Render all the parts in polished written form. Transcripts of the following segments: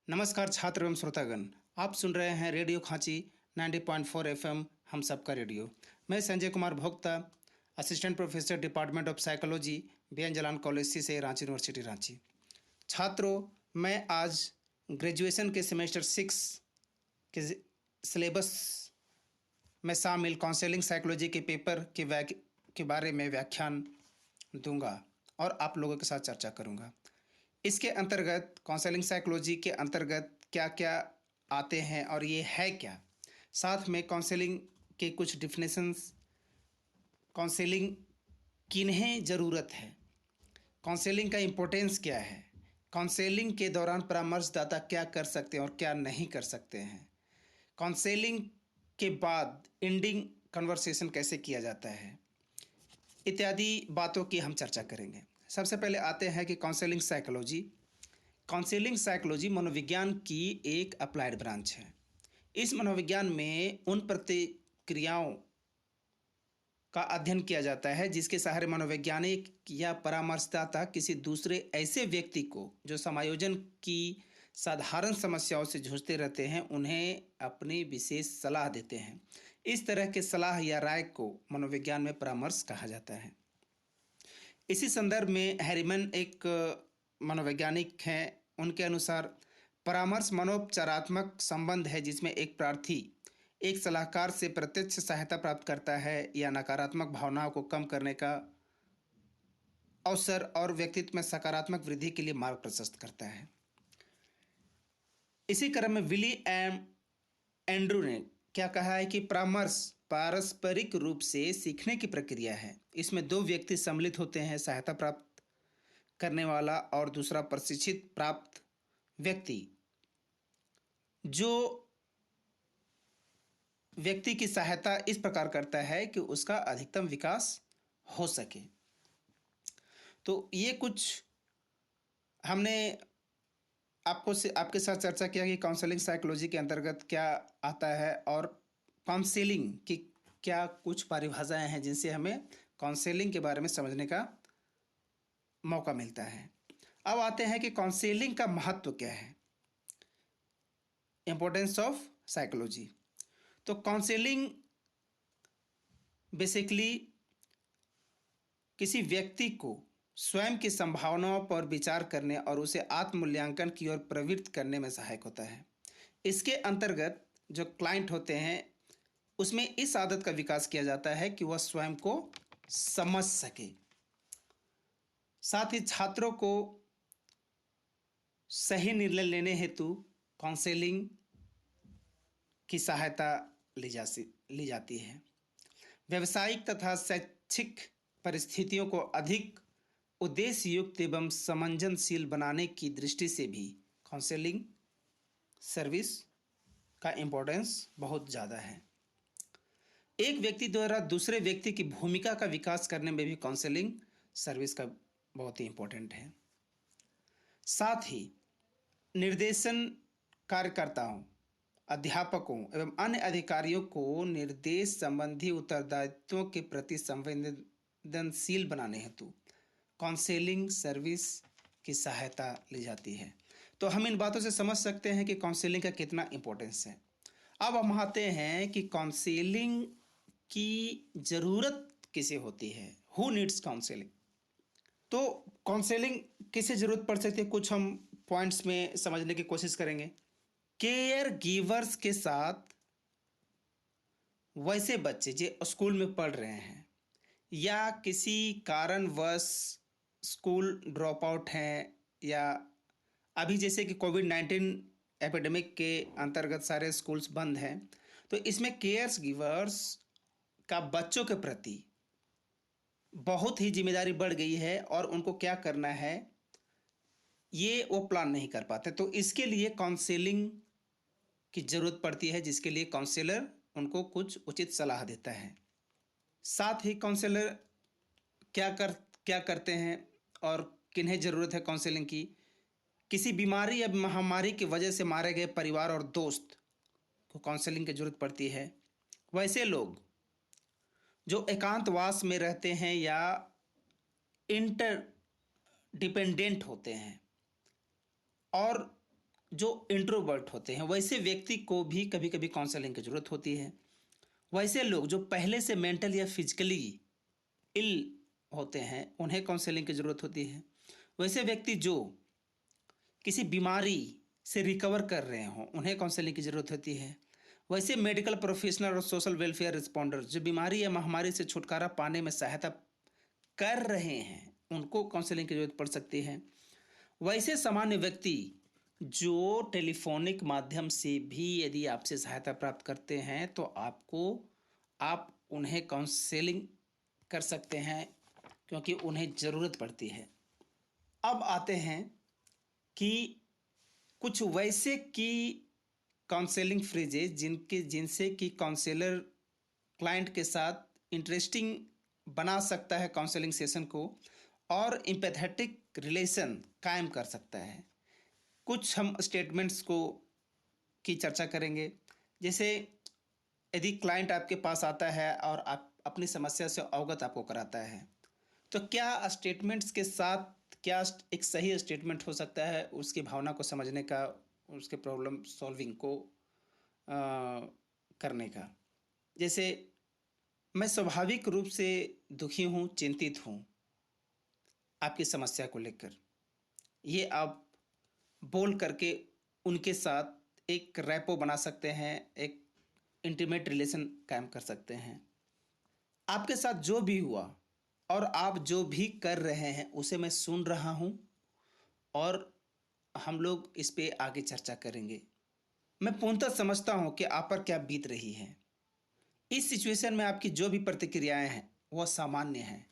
नमस्कार छात्र एवं श्रोतागण, आप सुन रहे हैं रेडियो खांची 90.4 एफएम हम सबका रेडियो। मैं Sanjay Kumar Bhokta, assistant professor department of psychology, B N Jalan college से रांची यूनिवर्सिटी रांची। छात्रों, मैं आज ग्रेजुएशन के सेमेस्टर 6 के सिलेबस में शामिल काउंसलिंग साइकोलॉजी के पेपर के बारे में व्याख्यान दूंगा और आप लोगों के साथ चर्चा करूंगा। इसके अंतर्गत काउंसलिंग साइकोलॉजी के अंतर्गत क्या क्या आते हैं और ये है क्या, साथ में काउंसलिंग के कुछ डिफिनेशंस, काउंसलिंग किन्हें ज़रूरत है, काउंसलिंग का इम्पोर्टेंस क्या है, काउंसलिंग के दौरान परामर्शदाता क्या कर सकते हैं और क्या नहीं कर सकते हैं, काउंसलिंग के बाद एंडिंग कन्वर्सेशन कैसे किया जाता है, इत्यादि बातों की हम चर्चा करेंगे। सबसे पहले आते हैं कि काउंसलिंग साइकोलॉजी। काउंसलिंग साइकोलॉजी मनोविज्ञान की एक अप्लाइड ब्रांच है। इस मनोविज्ञान में उन प्रतिक्रियाओं का अध्ययन किया जाता है जिसके सहारे मनोवैज्ञानिक या परामर्शदाता किसी दूसरे ऐसे व्यक्ति को जो समायोजन की साधारण समस्याओं से जूझते रहते हैं उन्हें अपनी विशेष सलाह देते हैं। इस तरह के सलाह या राय को मनोविज्ञान में परामर्श कहा जाता है। इसी संदर्भ में हैरीमन एक मनोवैज्ञानिक हैं। उनके अनुसार परामर्श मनोपचारात्मक संबंध है जिसमें एक प्रार्थी एक सलाहकार से प्रत्यक्ष सहायता प्राप्त करता है या नकारात्मक भावनाओं को कम करने का अवसर और व्यक्तित्व में सकारात्मक वृद्धि के लिए मार्ग प्रशस्त करता है। इसी क्रम में विली एंड्रू ने क्या कहा है कि परामर्श पारस्परिक रूप से सीखने की प्रक्रिया है। इसमें दो व्यक्ति सम्मिलित होते हैं, सहायता प्राप्त करने वाला और दूसरा प्रशिक्षित प्राप्त व्यक्ति, जो व्यक्ति की सहायता इस प्रकार करता है कि उसका अधिकतम विकास हो सके। तो ये कुछ हमने आपके साथ चर्चा किया कि काउंसलिंग साइकोलॉजी के अंतर्गत क्या आता है और काउंसलिंग की क्या कुछ परिभाषाएं हैं जिनसे हमें काउंसलिंग के बारे में समझने का मौका मिलता है। अब आते हैं कि काउंसलिंग का महत्व क्या है, इम्पोर्टेंस ऑफ साइकोलॉजी। तो काउंसलिंग बेसिकली किसी व्यक्ति को स्वयं की संभावनाओं पर विचार करने और उसे आत्ममूल्यांकन की ओर प्रवृत्त करने में सहायक होता है। इसके अंतर्गत जो क्लाइंट होते हैं उसमें इस आदत का विकास किया जाता है कि वह स्वयं को समझ सके। साथ ही छात्रों को सही निर्णय लेने हेतु काउंसलिंग की सहायता ली जाती है। व्यावसायिक तथा शैक्षिक परिस्थितियों को अधिक उद्देश्य युक्त एवं समंजनशील बनाने की दृष्टि से भी काउंसलिंग सर्विस का इम्पोर्टेंस बहुत ज़्यादा है। एक व्यक्ति द्वारा दूसरे व्यक्ति की भूमिका का विकास करने में भी काउंसलिंग सर्विस का बहुत ही इम्पोर्टेंट है। साथ ही निर्देशन कार्यकर्ताओं, अध्यापकों एवं अन्य अधिकारियों को निर्देश संबंधी उत्तरदायित्वों के प्रति संवेदनशील बनाने हेतु काउंसलिंग सर्विस की सहायता ली जाती है। तो हम इन बातों से समझ सकते हैं कि काउंसलिंग का कितना इम्पोर्टेंस है। अब हम आते हैं कि काउंसलिंग की ज़रूरत किसे होती है, हु नीड्स काउंसलिंग। तो काउंसलिंग किसे ज़रूरत पड़ सकती है, कुछ हम पॉइंट्स में समझने की कोशिश करेंगे। केयर गिवर्स के साथ वैसे बच्चे जो स्कूल में पढ़ रहे हैं या किसी कारणवश स्कूल ड्रॉप आउट हैं, या अभी जैसे कि कोविड-19 एपिडेमिक के अंतर्गत सारे स्कूल्स बंद हैं, तो इसमें केयर्स गिवर्स का बच्चों के प्रति बहुत ही जिम्मेदारी बढ़ गई है और उनको क्या करना है ये वो प्लान नहीं कर पाते। तो इसके लिए काउंसलिंग की ज़रूरत पड़ती है, जिसके लिए काउंसलर उनको कुछ उचित सलाह देता है। साथ ही काउंसलर क्या करते हैं और किन्हें ज़रूरत है काउंसलिंग की। किसी बीमारी या महामारी की वजह से मारे गए परिवार और दोस्त को काउंसलिंग की ज़रूरत पड़ती है। वैसे लोग जो एकांतवास में रहते हैं या इंटर डिपेंडेंट होते हैं और जो इंट्रोवर्ट होते हैं वैसे व्यक्ति को भी कभी कभी काउंसलिंग की ज़रूरत होती है। वैसे लोग जो पहले से मेंटल या फिजिकली इल होते हैं उन्हें काउंसलिंग की ज़रूरत होती है। वैसे व्यक्ति जो किसी बीमारी से रिकवर कर रहे हों उन्हें काउंसलिंग की ज़रूरत होती है। वैसे मेडिकल प्रोफेशनल और सोशल वेलफेयर रिस्पॉन्डर जो बीमारी या महामारी से छुटकारा पाने में सहायता कर रहे हैं उनको काउंसलिंग की जरूरत पड़ सकती है। वैसे सामान्य व्यक्ति जो टेलीफोनिक माध्यम से भी यदि आपसे सहायता प्राप्त करते हैं तो आप उन्हें काउंसलिंग कर सकते हैं क्योंकि उन्हें ज़रूरत पड़ती है। अब आते हैं कि कुछ वैसे की काउंसलिंग फ्रेजेज जिनसे कि काउंसलर क्लाइंट के साथ इंटरेस्टिंग बना सकता है काउंसलिंग सेशन को और एम्पैथेटिक रिलेशन कायम कर सकता है। कुछ हम स्टेटमेंट्स को की चर्चा करेंगे। जैसे यदि क्लाइंट आपके पास आता है और आप अपनी समस्या से अवगत आपको कराता है तो क्या स्टेटमेंट्स के साथ क्या एक सही स्टेटमेंट हो सकता है उसकी भावना को समझने का, उसके प्रॉब्लम सॉल्विंग को करने का। जैसे मैं स्वाभाविक रूप से दुखी हूँ, चिंतित हूँ आपकी समस्या को लेकर। ये आप बोल करके उनके साथ एक रैपो बना सकते हैं, एक इंटीमेट रिलेशन कायम कर सकते हैं। आपके साथ जो भी हुआ और आप जो भी कर रहे हैं उसे मैं सुन रहा हूँ और हम लोग इस पे आगे चर्चा करेंगे। मैं पूर्णतः समझता हूँ कि आप पर क्या बीत रही है। इस सिचुएशन में आपकी जो भी प्रतिक्रियाएं हैं वह सामान्य हैं।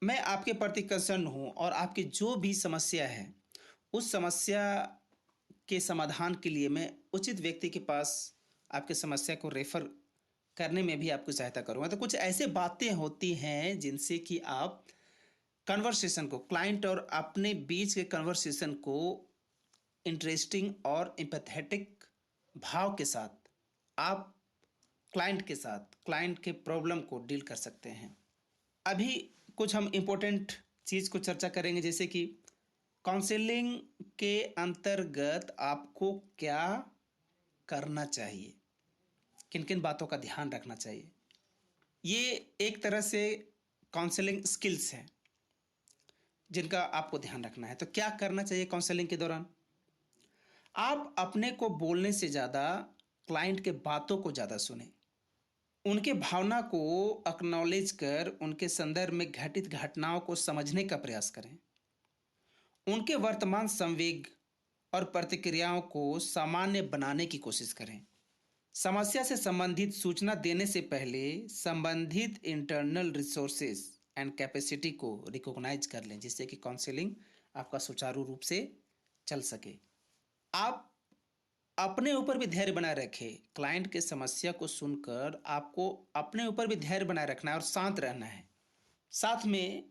मैं आपके प्रति कंसर्न हूँ और आपकी जो भी समस्या है उस समस्या के समाधान के लिए मैं उचित व्यक्ति के पास आपकी समस्या को रेफर करने में भी आपकी सहायता करूँगा। तो कुछ ऐसे बातें होती हैं जिनसे कि आप कन्वर्सेशन को, क्लाइंट और अपने बीच के कन्वर्सेशन को इंटरेस्टिंग और एम्पैथेटिक भाव के साथ आप क्लाइंट के प्रॉब्लम को डील कर सकते हैं। अभी कुछ हम इम्पोर्टेंट चीज़ को चर्चा करेंगे जैसे कि काउंसलिंग के अंतर्गत आपको क्या करना चाहिए, किन किन बातों का ध्यान रखना चाहिए। ये एक तरह से काउंसलिंग स्किल्स हैं जिनका आपको ध्यान रखना है। तो क्या करना चाहिए काउंसलिंग के दौरान? आप अपने को बोलने से ज़्यादा क्लाइंट के बातों को ज़्यादा सुने, उनके भावना को एक्नॉलेज कर उनके संदर्भ में घटित घटनाओं को समझने का प्रयास करें, उनके वर्तमान संवेग और प्रतिक्रियाओं को सामान्य बनाने की कोशिश करें। समस्या से संबंधित सूचना देने से पहले संबंधित इंटरनल रिसोर्सेज एंड कैपेसिटी को रिकॉग्नाइज कर लें जिससे कि काउंसलिंग आपका सुचारू रूप से चल सके। आप अपने ऊपर भी धैर्य बनाए रखें। क्लाइंट के समस्या को सुनकर आपको अपने ऊपर भी धैर्य बनाए रखना है और शांत रहना है। साथ में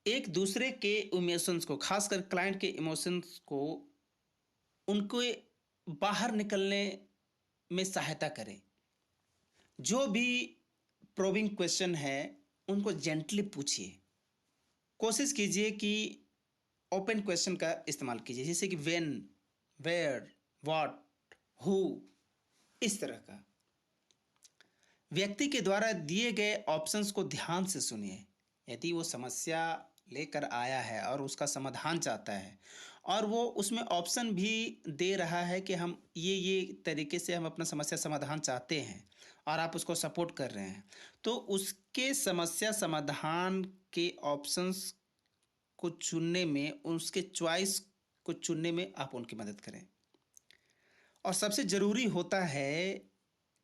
एक दूसरे के इमोशंस को, खासकर क्लाइंट के इमोशंस को, उनके बाहर निकलने में सहायता करें। जो भी प्रोबिंग क्वेश्चन है उनको जेंटली पूछिए। कोशिश कीजिए कि ओपन क्वेश्चन का इस्तेमाल कीजिए जैसे कि व्हेन, वेयर, व्हाट, हु, इस तरह का। व्यक्ति के द्वारा दिए गए ऑप्शंस को ध्यान से सुनिए। यदि वो समस्या लेकर आया है और उसका समाधान चाहता है और वो उसमें ऑप्शन भी दे रहा है कि हम ये तरीके से हम अपना समस्या समाधान चाहते हैं और आप उसको सपोर्ट कर रहे हैं, तो उसके समस्या समाधान के ऑप्शंस को चुनने में, उसके चॉइस को चुनने में आप उनकी मदद करें। और सबसे ज़रूरी होता है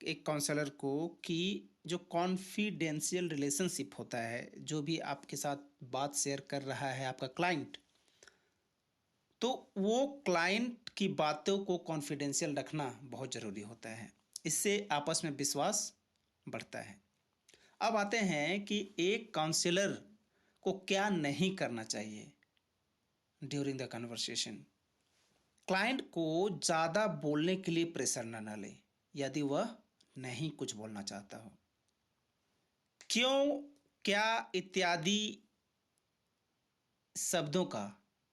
एक काउंसलर को कि जो कॉन्फिडेंशियल रिलेशनशिप होता है, जो भी आपके साथ बात शेयर कर रहा है आपका क्लाइंट, तो वो क्लाइंट की बातों को कॉन्फिडेंशियल रखना बहुत ज़रूरी होता है। इससे आपस में विश्वास बढ़ता है। अब आते हैं कि एक काउंसलर को क्या नहीं करना चाहिए ड्यूरिंग द कन्वर्सेशन। क्लाइंट को ज़्यादा बोलने के लिए प्रेशर न ले यदि वह नहीं कुछ बोलना चाहता हो। क्यों, क्या इत्यादि शब्दों का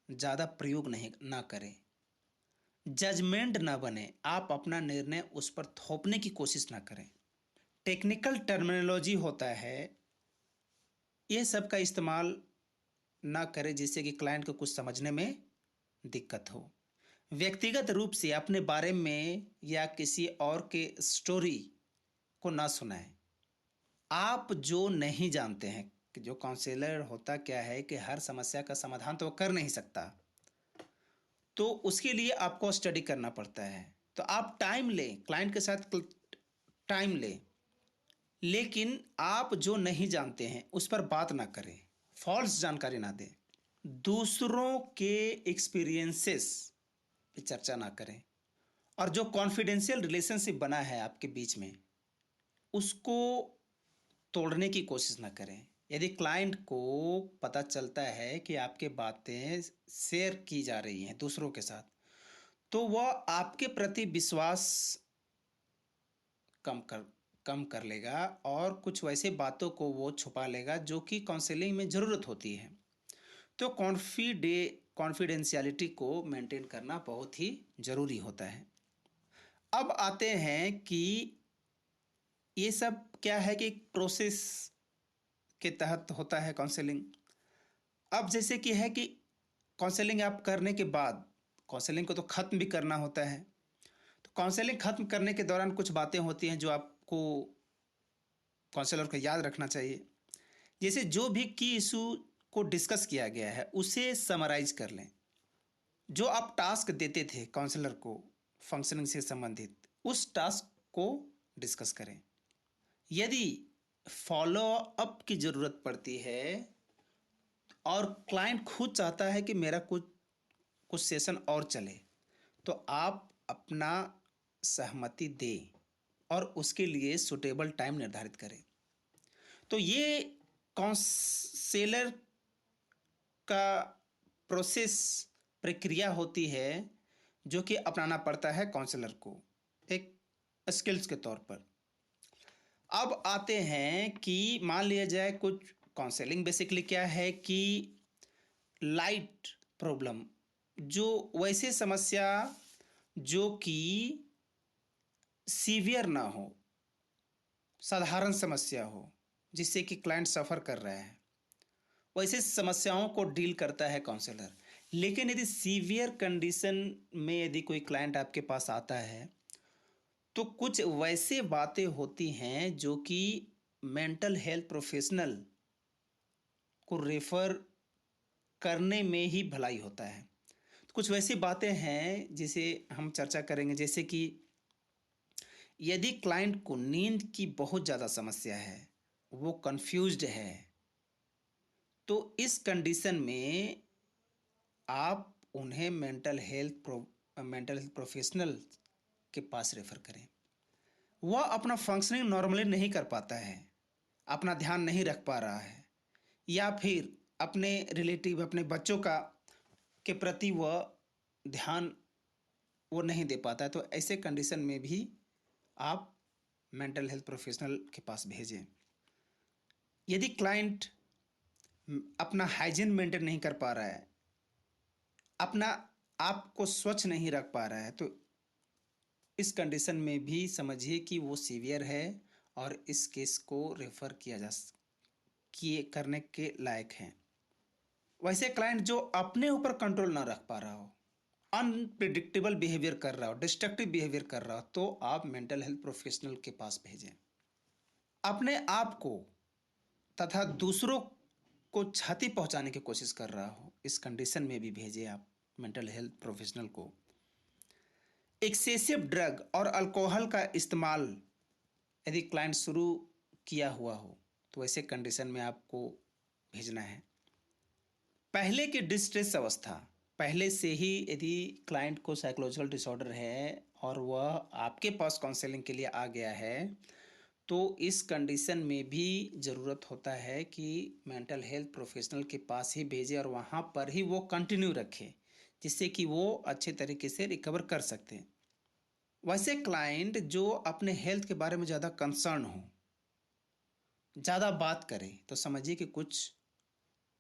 ज़्यादा प्रयोग नहीं ना करें। जजमेंट ना बने, आप अपना निर्णय उस पर थोपने की कोशिश ना करें। टेक्निकल टर्मिनोलॉजी होता है, ये सब का इस्तेमाल ना करें जिससे कि क्लाइंट को कुछ समझने में दिक्कत हो। व्यक्तिगत रूप से अपने बारे में या किसी और के स्टोरी को ना सुनाएं। आप जो नहीं जानते हैं कि जो काउंसलर होता क्या है कि हर समस्या का समाधान तो वो कर नहीं सकता, तो उसके लिए आपको स्टडी करना पड़ता है। तो आप टाइम लें, क्लाइंट के साथ टाइम लें, लेकिन आप जो नहीं जानते हैं उस पर बात ना करें, फॉल्स जानकारी ना दें, दूसरों के एक्सपीरियंसेस पे चर्चा ना करें, और जो कॉन्फिडेंशियल रिलेशनशिप बना है आपके बीच में उसको तोड़ने की कोशिश ना करें। यदि क्लाइंट को पता चलता है कि आपके बातें शेयर की जा रही हैं दूसरों के साथ, तो वह आपके प्रति विश्वास कम कर कम कर लेगा और कुछ वैसे बातों को वो छुपा लेगा जो कि काउंसलिंग में ज़रूरत होती है। तो कॉन्फिडेंशियलिटी को मेंटेन करना बहुत ही ज़रूरी होता है। अब आते हैं कि ये सब क्या है कि एक प्रोसेस के तहत होता है काउंसलिंग। अब जैसे कि है कि काउंसलिंग आप करने के बाद काउंसलिंग को तो ख़त्म भी करना होता है। तो काउंसलिंग ख़त्म करने के दौरान कुछ बातें होती हैं जो आपको काउंसलर को याद रखना चाहिए। जैसे जो भी की इशू को डिस्कस किया गया है उसे समराइज कर लें। जो आप टास्क देते थे काउंसलर को फंक्शनिंग से संबंधित, उस टास्क को डिस्कस करें। यदि फॉलो अप की ज़रूरत पड़ती है और क्लाइंट खुद चाहता है कि मेरा कुछ कुछ सेशन और चले, तो आप अपना सहमति दें और उसके लिए सुटेबल टाइम निर्धारित करें। तो ये काउंसलर का प्रोसेस प्रक्रिया होती है जो कि अपनाना पड़ता है काउंसलर को एक स्किल्स के तौर पर। अब आते हैं कि मान लिया जाए कुछ काउंसलिंग बेसिकली क्या है कि लाइट प्रॉब्लम, जो वैसे समस्या जो कि सीवियर ना हो, साधारण समस्या हो जिससे कि क्लाइंट सफ़र कर रहा है, वैसे समस्याओं को डील करता है काउंसलर। लेकिन यदि सीवियर कंडीशन में यदि कोई क्लाइंट आपके पास आता है तो कुछ वैसे बातें होती हैं जो कि मेंटल हेल्थ प्रोफेशनल को रेफर करने में ही भलाई होता है। तो कुछ वैसी बातें हैं जिसे हम चर्चा करेंगे, जैसे कि यदि क्लाइंट को नींद की बहुत ज़्यादा समस्या है, वो कंफ्यूज्ड है, तो इस कंडीशन में आप उन्हें मेंटल हेल्थ प्रोफेशनल के पास रेफर करें। वह अपना फंक्शनिंग नॉर्मली नहीं कर पाता है, अपना ध्यान नहीं रख पा रहा है, या फिर अपने रिलेटिव अपने बच्चों का के प्रति वह ध्यान वो नहीं दे पाता है, तो ऐसे कंडीशन में भी आप मेंटल हेल्थ प्रोफेशनल के पास भेजें। यदि क्लाइंट अपना हाइजीन मेंटेन नहीं कर पा रहा है, अपना आप को स्वच्छ नहीं रख पा रहा है, तो इस कंडीशन में भी समझिए कि वो सीवियर है और इस केस को रेफर किए करने के लायक हैं। वैसे क्लाइंट जो अपने ऊपर कंट्रोल ना रख पा रहा हो, अनप्रिडिक्टेबल बिहेवियर कर रहा हो, डिस्ट्रक्टिव बिहेवियर कर रहा हो, तो आप मेंटल हेल्थ प्रोफेशनल के पास भेजें। अपने आप को तथा दूसरों को क्षति पहुंचाने की कोशिश कर रहा हो, इस कंडीशन में भी भेजें आप मेंटल हेल्थ प्रोफेशनल को। एक्सेसिव ड्रग और अल्कोहल का इस्तेमाल यदि क्लाइंट शुरू किया हुआ हो, तो ऐसे कंडीशन में आपको भेजना है। पहले की डिस्ट्रेस अवस्था, पहले से ही यदि क्लाइंट को साइकोलॉजिकल डिसऑर्डर है और वह आपके पास काउंसलिंग के लिए आ गया है, तो इस कंडीशन में भी ज़रूरत होता है कि मेंटल हेल्थ प्रोफेशनल के पास ही भेजें और वहाँ पर ही वो कंटिन्यू रखें, जिससे कि वो अच्छे तरीके से रिकवर कर सकते हैं। वैसे क्लाइंट जो अपने हेल्थ के बारे में ज़्यादा कंसर्न हो, ज़्यादा बात करे, तो समझिए कि कुछ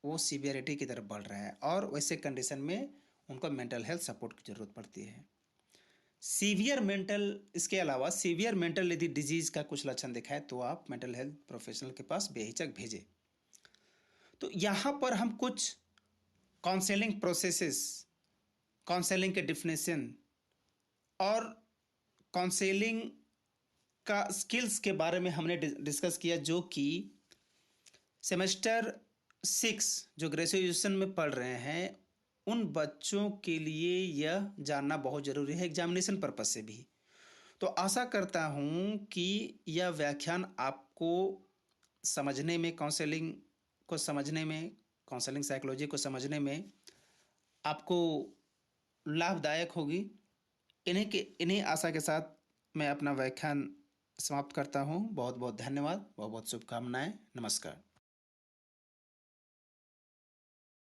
वो सीवियरिटी की तरफ बढ़ रहा है और वैसे कंडीशन में उनको मेंटल हेल्थ सपोर्ट की ज़रूरत पड़ती है। सीवियर मेंटल, इसके अलावा सीवियर मेंटल यदि डिजीज का कुछ लक्षण दिखाए तो आप मेंटल हेल्थ प्रोफेशनल के पास बेहिचक भेजें। तो यहाँ पर हम कुछ काउंसलिंग प्रोसेसेस, काउंसलिंग के डिफिनेशन और काउंसलिंग का स्किल्स के बारे में हमने डिस्कस किया, जो कि सेमेस्टर 6 जो ग्रेजुएशन में पढ़ रहे हैं उन बच्चों के लिए यह जानना बहुत ज़रूरी है, एग्जामिनेशन पर्पज से भी। तो आशा करता हूँ कि यह व्याख्यान आपको समझने में, काउंसलिंग को समझने में, काउंसलिंग साइकोलॉजी को समझने में आपको लाभदायक होगी। इन्हीं आशा के साथ मैं अपना व्याख्यान समाप्त करता हूँ। बहुत बहुत धन्यवाद, बहुत बहुत शुभकामनाएं। नमस्कार।